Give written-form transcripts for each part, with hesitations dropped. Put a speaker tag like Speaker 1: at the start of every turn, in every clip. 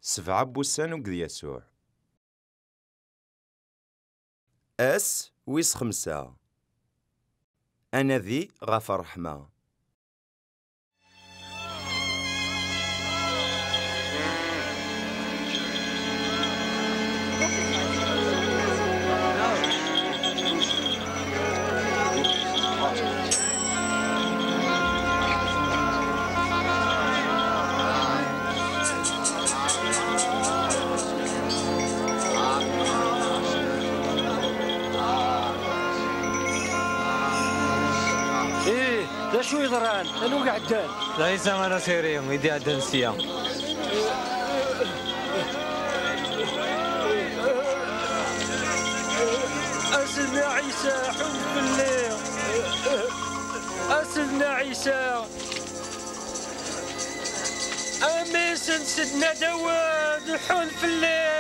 Speaker 1: 7 بوسان وقد يسوع. أس ويس 5. أنا ذي غاف الرحمة.
Speaker 2: لا شو يضران أنو قعدان
Speaker 3: لا يسمى أنا سيريهم يدي عدنسيا
Speaker 2: أسلنا عيسى حب بالله أسلنا عيسى أميسن سدنا دواد حل في الليل.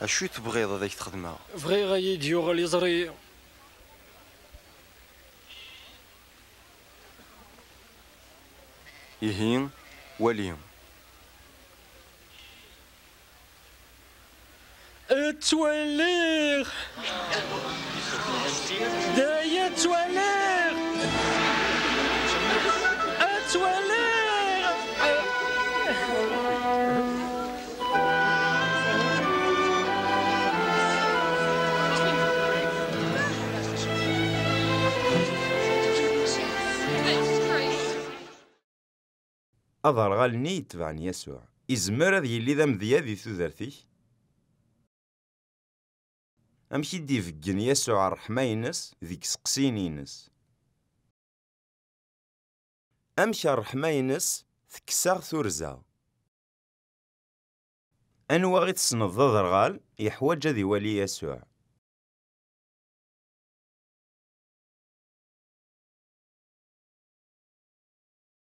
Speaker 1: أشو تبغيض هذيك تخدمها؟
Speaker 2: بغي غيديو غالي زري
Speaker 1: يهين وليهم
Speaker 2: تواليغ دايا تواليغ تواليغ
Speaker 1: أظهر غالني يتبعني يسوع إزمر هذا يلي ذا مذيا ذي ثوذرتيك. أمشي دي فقن يسوع الرحمة ينس ذيك سقسين ينس. أمشي الرحمة ينس ثكساغ ثورزا. أنوا غي تسند ذا ذرغال يحواج ذي ولي يسوع.